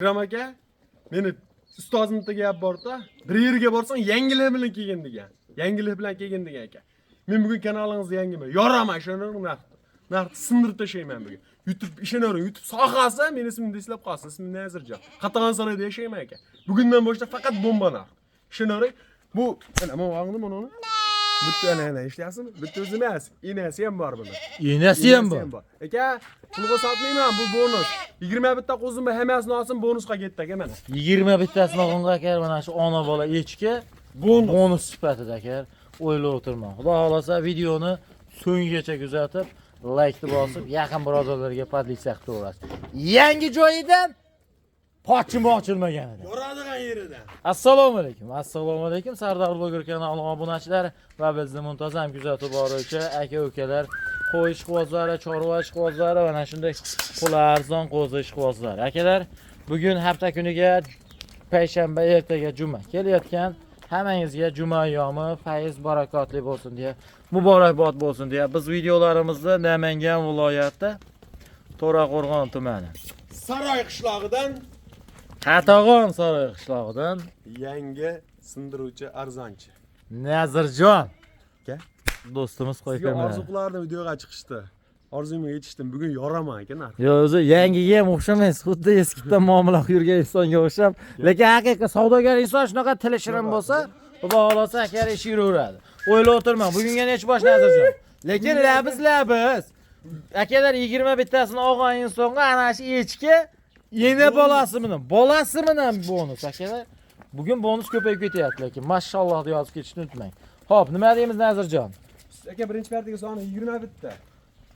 Ikrom aka, meni ustozimga gap borda, bir yerga borsang yangilik bilan kelgin degan. Yangilik bilan kelgin degan aka. Men bugun kanalingizni yangiman. Yoraman ishonavering narxni sindirib tashlayman bugun. YouTube ishonavering, YouTube sohasi meni ismimni eslab qolsin. Ismim Nazirjon. Qatag'on saroyda yashayman aka. Bugundan boshlab faqat bomba narx. Ishonavering, bu mana vaqtni mana uni. Bitta ana ishlayapsizmi? Bitta o'zi emas, enasi ham bor buni. Enasi ham bor. Aka, pulga sotmayman, bu bonus. 20 bitta qo'zimni hammasini olsin, bonusga ketdi aka mana. 20 bittasini olganga aka, mana shu ona bola echki bonus sifatida aka o'ylab o'tirman. Xudo xolasa videoni so'ngigacha kuzatib, laykni bosib, yaqin birodarlarga podlitsiya qilib qo'yasiz. Yangi joyidan pochima ochilmagan edi. Yoradigan yeridan. Assalomu alaykum. Assalomu alaykum. Sardor Bloger kanali obunachilar va bizni muntazam kuzatib boruvchi aka-ukalar, qo'y ishqibozlari, chorva ishqibozlari va mana shunday pul arzon qo'zi ishqibozlari. Akalar, bugun hafta kuniga payshanba, ertaga juma kelayotgan hammangizga juma ayyomi fayz barakotli bo'lsin deya, muborakbod bo'lsin deya biz videolarimizni Namangan viloyati To'raqo'rg'on tumani Saroy qishlog'idan Qatag'on Saroy qishlog'idan yangi sindiruvchi arzonchi. Nazirjon Aka, do'stimiz qo'yib sizga bermadi. orzu qilardim, videoga chiqishdi. Orzumga yetishdim. Bugun yoraman aka narx. Yo, o'zi yangiga ham o'xshamaysiz. Xuddi eskidan muomala qilib yurgan insonga o'xshab, lekin haqiqiy savdogar inson shunaqa tili shirin bo'lsa, xudo xolasa aka ishi yuraveradi. O'ylab o'tirman, bugunga nech bosh Nazirjon. Lekin labiz. Akalar 20 bittasini olgan insonga ana shu echki yana bolasi bilan bonus akalar. Bugun bonus ko'payib ketyapti, lekin mashalloh deb yozib ketishni unutmang. Xo'p, nima deymiz Nazirjon? Aka, birinchi partiyaga soni 20 bitta.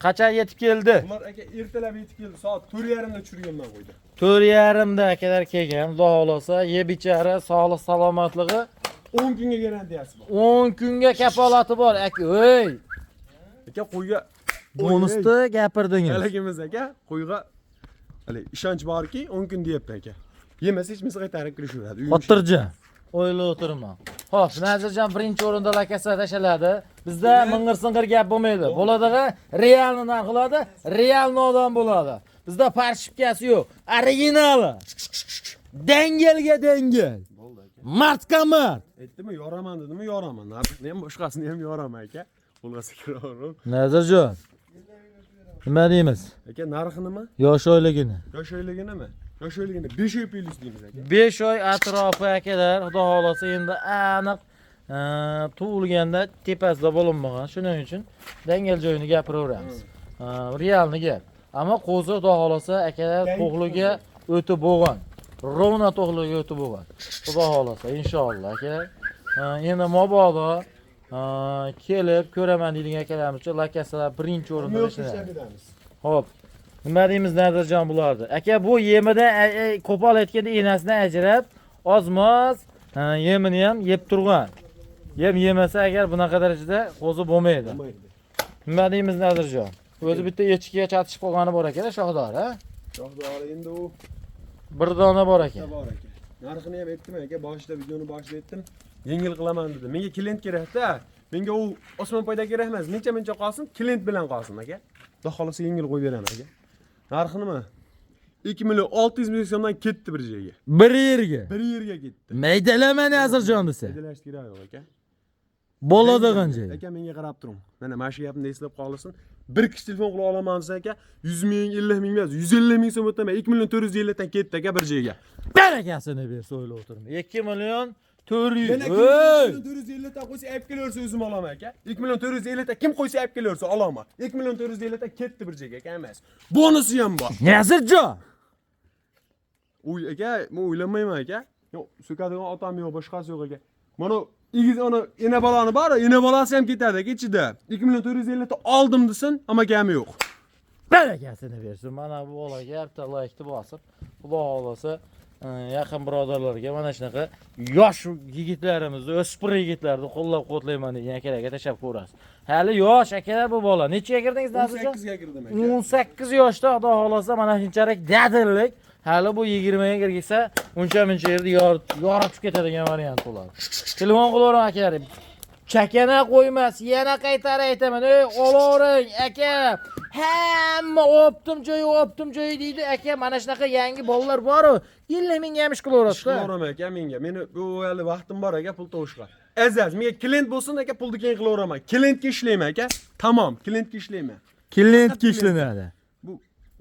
Qachon yetib keldi? Ular aka ertalab yetib keldi. Soat 4:30 da tushirganman qo'ydi. 4:30 da akalar kelgan. Xudo xolasa, ye bichara sog'lik salomatligi 10 kunga garantiyasi bor. 10 kunga kafolati bor aka. Ey, Aka, qo'yga bonusni gapirdingiz. Halagimiz aka, qo'yga hali ishonch borki 10 kun deyapti aka. Yemasa hech narsa qaytarib kirishaveradi. Xotirjon. O'ylab o'tirman. Xo'p, Nazirjon birinchi o'rinda lakasa tashaladi. Bizda ming'ir-sing'ir gap bo'lmaydi. Bo'ladigan realni narxladi, realni odam bo'ladi. Bizda parshipkasi yo'q. Originali. Dangelga dangel. Bo'ldi aka. Martga mart. Aytdimi, yoraman dedimi, yoraman. Narxni ham boshqasini ham yoraman aka. Qo'lg'asi kiraverim. Nazirjon. Nima deymiz? Aka, narxi nima? Yosh oyligini. Yosh oyliginimi? Yosh oyligini 5 oy plyus deymiz aka. 5 oy atrofi akalar, xudo xolasa endi aniq tug'ilganda tepasida bo'linmagan. Shuning uchun dangal joyini gapiraveramiz. Realni gap. Ammo qo'zi xudo xolasa akalar to'g'liga o'tib bo'lgan. Rovna to'g'liga o'tib bo'lgan. Xudo xolasa inshaalloh akalar. Endi mabodo kelib ko'raman deydigan akalarimiz uchun lakasalar birinchi o'rinda ishlaydi. Xo'p. Nima deymiz Nazirjon bularni? Aka, bu yemidan qo'pol aytganda enasidan ajrab, ozmoz yemini ham yeb turgan. Yemasa agar bunaqa darajada qo'zi bo'lmaydi. Nima deymiz Nazirjon? O'zi bitta echkiga chatishib qolgani bor ekan, shohdor, ha? Shohdor endi u Bir dona bor ekan. bor aka. Narxini ham aytdim aka, boshida videoni boshida aytdim. Yengil qilaman dedi. Menga klient kerak-da. Menga u osmon poyda kerak emas. Mencha qolsin, klient bilan qolsin aka. Xudo xolasa yengil qo'yib beraman aka. Narxi nima? 2 million 600 ming so'mdan ketdi bir joyga. Bir yerga. Bir yerga ketdi. Maydalama Nazirjon desa. Maydalash kerak yo'q aka. Bo'ladigan joy. Aka, menga qarab turing. Mana shu gapni eslab qolsin. Bir kishi telefon qila olaman desa aka, 100 ming, 50 ming emas, 150 ming so'm o'tmay 2 million 450 dan ketdi aka bir joyga. Barakasini bersa o'ylab o'tirma. 2 million 400. Men 2 million 450 dan qo'ysa olib kelaversa o'zim olaman aka. 2 million 450 dan kim qo'ysa olib kelaversa olaman. 2 million 450 dan ketdi bir joyga aka emas. Bonusi ham bor. Nazirjon. Uy aka, men o'ylamayman aka. Yo'q, so'kadigan otam yo'q, boshqasi yo'q aka. Mana igiz ona ena baloni bor, ena balasi ham ketadi kechida. 2 million 450 ta oldim desin, ammo kami yo'q. Barakasini bersin. Mana bu bolaga bitta laykni bosib, xudo xolasa yaqin birodarlarga mana shunaqa yosh yigitlarimizni, o'spir yigitlarni qo'llab-quvvatlayman degan akalarga tashlab ko'rasiz. Hali yosh akalar bu bola. Nechaga kirdingiz Nazirjon? 18 ga kirdim aka. 18 yoshda xudo xolasa mana shunchalik dadillik. Hali bu 20 ga kirgizsa, uncha-muncha yerda yoritib ketadigan variant bo'ladi. Telefon qilavering akalar. Chakana qo'ymas, yana qaytarib aytaman. Ey, olavering aka. Hamma optim joyi deydi. Aka, mana shunaqa yangi bolalar bor-ku. Yilla menga ham ish qilaverasiz-da. Qilaverama aka menga. Meni bu hali vaqtim bor aka pul to'shqa. Azaz, menga klient bo'lsin aka, pulni keyin qilaveraman. Klientga ishlayman aka. Tamom, klientga ishlayman. Klientga ishlanadi. Bu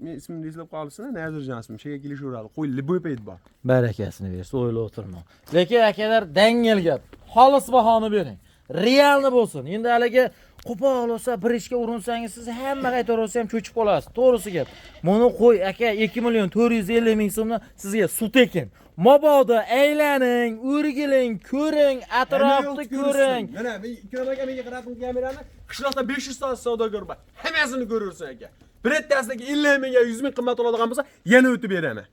men ismimni eslab qolibsizmi? Nazirjon ismim. Shega kelishaveradi. Qo'y, liboy payt bor. Barakasini bersin, o'ylab o'tirma. Lekin akalar dangel gap. Xolis bahoni bering. Realni bo'lsin. Endi haliga qo'pol bo'lsa, bir ishga urinsangiz siz hamma qaytaversa ham cho'chib qolasiz. To'g'risi gap. Buni qo'y aka 2 million 450 ming so'mdan sizga sut ekin. Mabodo aylaning, o'rgiling, ko'ring, atrofni ko'ring. Mana men ikrom aka menga qaradim kamerani. Qishloqda 500 soat savdogar bor. Hammasini ko'rursan aka. Bir ertasiga 50 mingga 100 ming qimmat oladigan bo'lsa, yana o'tib beraman.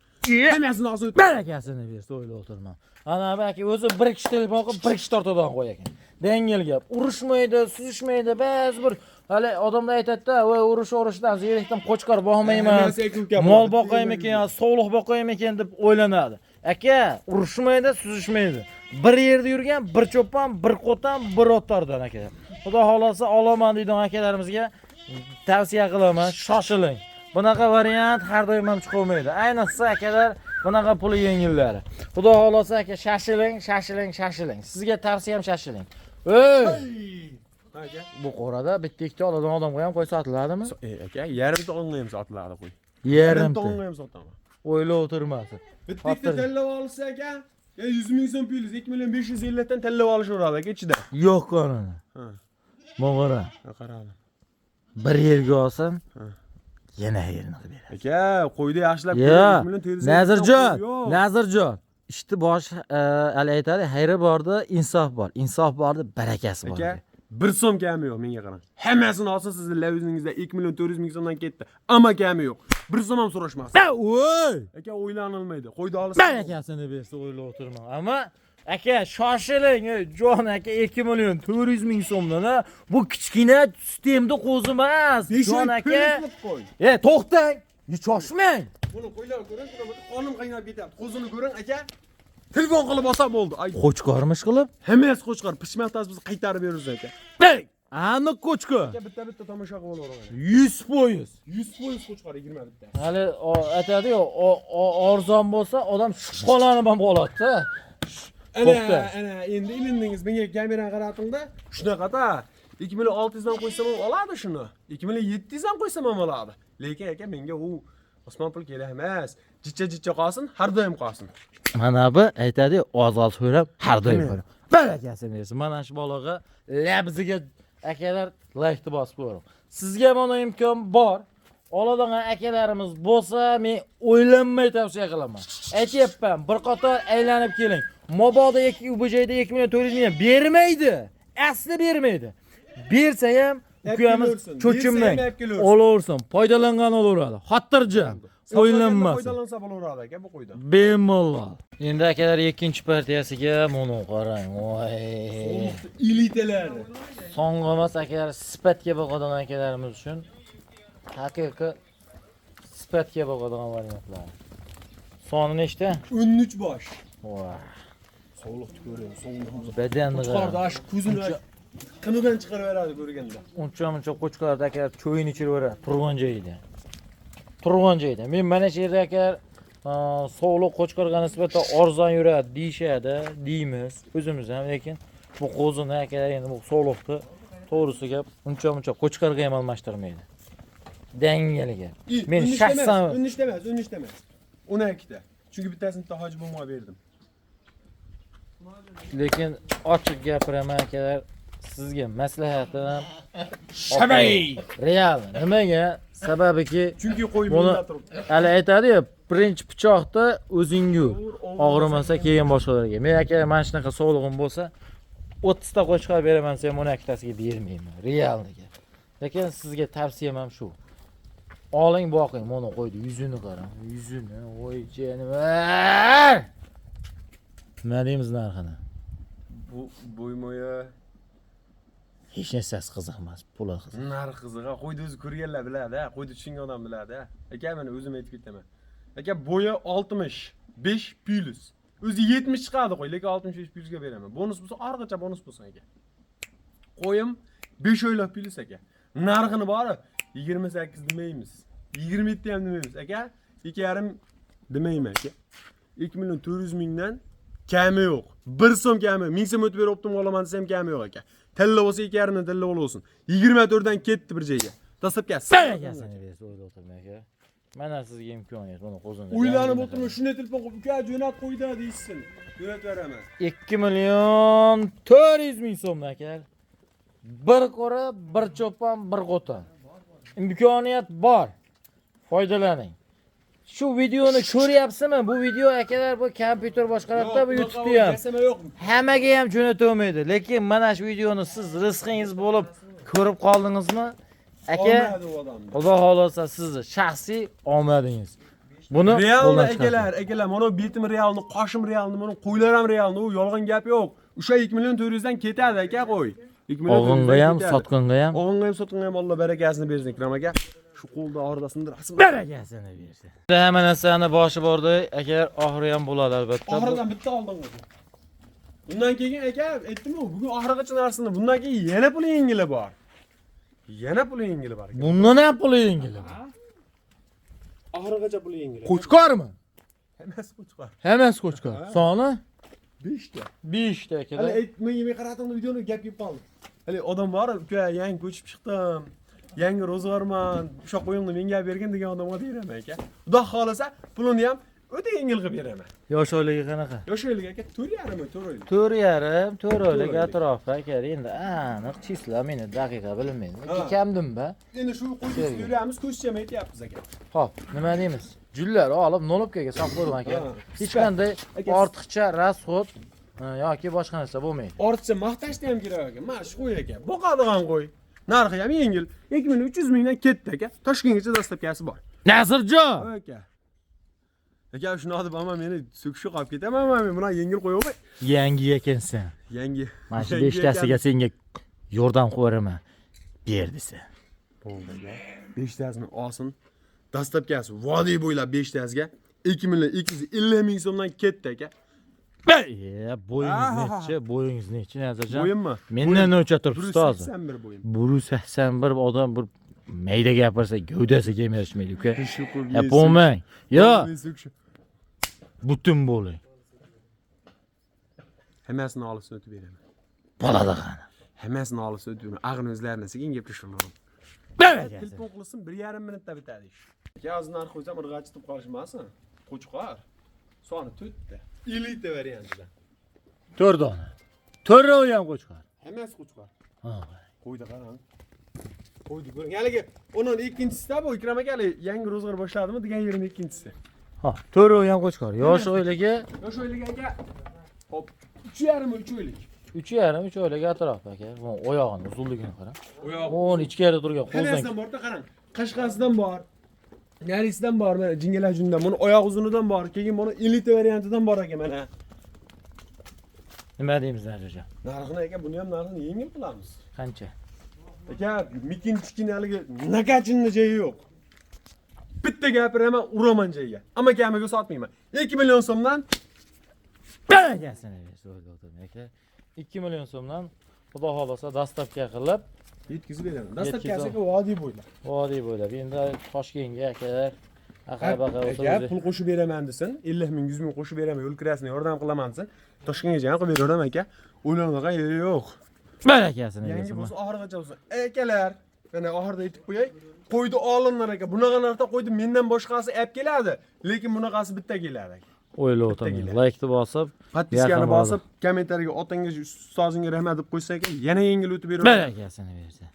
Hammasini hozir o'tib. Barakasini bersin, o'ylab o'tirma. Ana aka o'zi bir kishi telefon qilib, bir kishi tortadigan qo'y ekan. Dengel gap. Urushmaydi, suzishmaydi, ba'zi bir hali odamlar aytadi-da, "Voy, urushdan zerikdim, qo'chqor boqmayman. Mol boqaymi ekan, sog'liq boqaymi ekan" deb o'ylanadi. Aka, urushmaydi, suzishmaydi. Bir yerda yurgan, bir cho'pon, bir qo'tam, bir otlardan aka. Xudo xolasa olaman deydigan akalarimizga tavsiya qilaman, shoshiling. Bunaqa variant har doim ham chiqolmaydi. Ayniqsa akalar bunaqa puli yengillari. Xudo xolasa aka, shashiling. Sizga tavsiyam shashiling. Ey! Aka, Bu qorada bitta ikkita oladigan odamga ham qo'y sotiladimi? aka, yarimta onga ham sotiladi qo'y. Yarimta. onga ham sotaman. O'ylab o'tirmasin. Bitta ikkita tanlab olsa aka, 100 ming so'm pulsiz 2 million 550 dan tanlab olishaveradi aka ichida. Yo'q qonuni. Ha, Mo'g'ara. qaradim. Bir yerga olsam, yana yerini qilib beradi. Aka, qo'yda yaxshilab Yo, Nazirjon. Ishni bosh hali aytadi, xayri borda insof bor. Insof borda barakasi bor. Aka, 1 so'm kami yo'q menga qarang. Hammasini olsa sizni lavizingizda 2 million 400 ming so'mdan ketdi. Ammo kami yo'q. 1 so'm ham so'rashmas. Voy! Aka, o'ylanilmaydi. Qo'yda olsa. Barakasini bersa o'ylab o'tirma. Ammo aka, shoshiling, jon aka 2 million 400 ming so'mdan, bu kichkina sistemda qo'zi emas. Jon aka. To'xtang. Shoshmang. Buni qo'ylar ko'ring, qonim qaynab ketyapti. Qo'zini ko'ring aka. Telefon qilib olsa bo'ldi. Ay, Qo'chqormish qilib? hammasi qo'chqor. Pishmoqtasi biz qaytarib beramiz aka. Bek! Aniq qo'chqor. Aka, bitta tomosha qilib olaman. 100%. 100% qo'chqor 20 bitta. Hali aytadi-ku, arzon bo'lsa odam shubhalanib ham qoladi-da. Ana, endi ilindingiz. Menga kamerani qaratingda, shunaqa-da. 2600 dan qo'ysam ham oladi shuni. 2700 dan qo'ysam ham oladi. Lekin aka menga u osmon pul kerak emas. Jicha qolsin, har doim qolsin. Mana bu aytadi, oz so'rab, har doim ko'rib. Barakasini bersin. Mana shu bolaga labziga akalar laykni bosib qo'ying. Sizga mana imkon bor. Oladigan akalarimiz bo'lsa, men o'ylanmay tavsiya qilaman. Aytyapman, bir qator aylanib keling. Mabodo bu joyda 2 million 400 ming bermaydi. Asli bermaydi. Bersa ham ukamiz cho'chimlang. Olaversin, foydalangan olaveradi. Xotirjam. O'ylanmasin. Foydalansa bo'laveradi aka bu qo'ydan. Bemalol. Endi akalar ikkinchi partiyasiga buni qarang. Voy. Elitalar. So'nggi emas akalar, sifatga boqadigan akalarimiz uchun haqiqiy sifatga boqadigan variantlar. Soni nechta? 13 bosh. Voy. Sog'liqni ko'ring, sog'liqni. Badanni Chiqardi, ash ko'zini qinidan chiqarib beradi ko'rganda. Uncha qo'chqorda aka cho'yin ichirib beradi, turgan joyida. Men mana shu yerda aka sog'liq qo'chqorga nisbatan arzon yuradi deyshadi, deymiz o'zimiz ham, lekin bu qo'zini aka endi bu sog'liqni to'g'risi gap uncha qo'chqorga ham almashtirmaydi. Dangaliga. Men shaxsan 13 emas. 12 ta. Chunki bittasini bitta hoji bo'lmoq berdim. Lekin ochiq gapiraman akalar, sizga maslahatim Shabay. Real. Nimaga? Sababiki Chunki qo'yib buni turibdi. hali aytadi-ku, birinchi pichoqda o'zingga og'rimasa keyin boshqalarga. Men aka mana shunaqa sog'lig'im bo'lsa 30 ta qo'chqor beraman desam, 12 tasiga bermayman. Realniga. Lekin sizga tavsiyam ham shu. Oling, boqing, mana qo'ydi, yuzini qarang. Yuzini, voy jiyanim. Nima deymiz narxini? Bu bo'ymoya Hech narsasi qiziq emas, puli qiziq. narx qiziq. Qo'yni o'zi ko'rganlar biladi, qo'yni tushungan odam biladi. Aka, men o'zim aytib ketaman. Aka, bo'yi 65 plus. O'zi 70 chiqadi qo'y, lekin 65 plusga beraman. Bonus bo'lsa, orqacha bonus bo'lsin aka. Qo'yim 5 oylab plus aka. Narxini bori 28 demaymiz. 27 ham demaymiz. Aka, 2,5 demayman aka. 2.400 mingdan kami yo'q. 1 so'm kami, 1000 so'm o'tib beribdim olaman desam kami yo'q aka. Tilla bo'lsa 2,5 dan tilla bo'lsin. 24 dan ketdi bir joyga. Dastlabki Barakasini bersin o'ylab o'tirmang aka. Mana sizga imkoniyat buni qo'zingizga. O'ylanib o'tirma, shunday telefon qilib, uka jo'nat qo'ydi deysin. Jo'nat beraman. 2.400.000 so'm aka. Bir qora, bir cho'pon, bir qo'ton. İmkoniyat bor. Foydalaning. Shu videoni ko'ryapsizmi? Bu video akalar bu kompyuter boshqaruqda bu YouTube'da ham. Hammaga ham jo'nata olmaydi. Lekin mana shu videoni siz rizqingiz bo'lib ko'rib qoldingizmi? Aka, Xudo xolasa sizni shaxsiy omadingiz. Buni realni akalar, mana betim realni, qoshim realni, mana qo'ylar ham realni, u yolg'on gap yo'q. O'sha 2.400 dan ketadi aka, qo'y. Og'inga ham, sotqinga ham. Og'inga ham, sotqinga ham Alloh barakasini bersin Ikrom aka. Shu qo'lda ordasindir. Barakasini bersin. Hamma narsani boshi borda, aka oxiri ham bo'ladi albatta. Oxiridan bitta oldin qo'y. Undan keyin aka, aytdim-ku, bugun oxirigacha narsani, bundan keyin yana pul yengili bor. Yana pul yengili bor. Bundan ham pul yengili bor. Oxirigacha pul yengili. Qo'chqormi? Hammasi qo'chqor. Hammasi qo'chqor. Soni 5 ta. 5 ta aka. Hali men qaradim videoni gap kelib qoldi. Hali odam bor, uka, yangi ko'chib chiqdim. Yangi ro'zg'orman. O'sha qo'yimni menga bergin degan odamga beraman aka. Xudo xolasa pulini ham o'ta yengil qilib beraman. Yosh oilaga qanaqa? Yosh oilaga aka 4,5 4 oylik atrofda aka. Endi aniq chisla meni daqiqa bilmaydi. Kamdim-ba. Endi shu qo'yib yuramiz, ko'chcham aytyapmiz aka. Xo'p, nima deymiz? Jullar olib nolobkaga solib qo'ying aka. Hech qanday ortiqcha rasxod yoki boshqa narsa bo'lmaydi. Ortiqcha maqtashni ham kerak aka. Mana shu qo'y aka. Boqadigan qo'y. Narxi ham yengil. 2.300 mingdan ketdi aka. Toshkentgacha dastlabkasi bor. Nazirjon. Aka. Aka shuni olib ama meni so'kishib qolib ketaman, men buni yengil qo'yaman. Yangi ekansan. Yangi. Mana shu 5 tasiga senga yordam qo'yaraman. Ber desa. Bo'ldi aka. 5 tasini olsin. Dastlabkasi vodiy bo'ylab 5 tasiga 2.250 ming so'mdan ketdi aka. Bo'yingiz necha? Bo'yingiz necha Nazirjon? Bo'yimmi? Mendan o'cha turibsiz ustoz. 81 bo'yim. 181 odam bir mayda gapirsa gavdasi kemirishmaydi uka. Yapolmang. Yo. Butun bo'ling. Hammasini olib o'tib beraman. Bo'ladi qani. Hammasini olib o'tib beraman. Ag'in o'zlarini sekin gaplashiraman. Telefon qilsin 1,5 minutda bitadi ish. Hozir narx qo'ysam irg'achitib qolishmasin. Qo'chqor. Soni 4 ta. Elita variantida. 4 dona. 4 ham qo'chqor. Hammasi qo'chqor. Ha. Qo'ydi qarang. Qo'ydi ko'ring. Haligi uning ikkinchisida bu Ikrom aka yangi ro'zg'or boshladimi degan yerini ikkinchisi. Ha, 4 ham qo'chqor. Yosh oilaga, yosh oilaga aka. Hop, 3,5 3 oylik. 3,5 3 oylik atrofda aka. Bu oyog'ini uzunligini qarang. Oyog'i. O'n ichkarida turgan qo'ldan. Hammasidan borda qarang. Qashqasidan bor. Narisidan bor, mana jingalar jundan. Buni oyoq uzunidan bor. Keyin buni elita variantidan bor aka mana. Nima deymiz Nazirjon? Narxini aka, buni ham narxini yengil qilamiz. Qancha? Aka, mikin kichkinaligi nakachinni joyi yo'q. Bitta gapiraman, uraman joyiga. Ammo kamiga sotmayman. 2 million so'mdan barakasini bersin aka. 2 million so'mdan Xudo xolasa dastavka qilib yetkazib beraman. Dastavkasiga vodiy bo'ylab. Vodiy bo'ylab. Endi Toshkentga akalar aqabaqa aka pul qo'shib beraman desin, 50 ming, 100 ming qo'shib beraman, yo'l kirasini yordam qilaman desin. Toshkentga jang qilib beraman aka. O'ylanagan yeri yo'q. Barakasini bersin. Yangi bo'lsa oxirigacha bo'lsin. Akalar, mana oxirida aytib qo'yay. Qo'ydi olinlar aka. Bunaqa narxda qo'ydi mendan boshqasi olib keladi, lekin bunaqasi bitta keladi aka. O'ylab o'tiraman. Like-ni bosib, podpiskani bosib, kommentariyaga otangiz, ustozingga rahmat deb qo'ysa aka, yana yengil o'tib beraman. Barakasini bersin.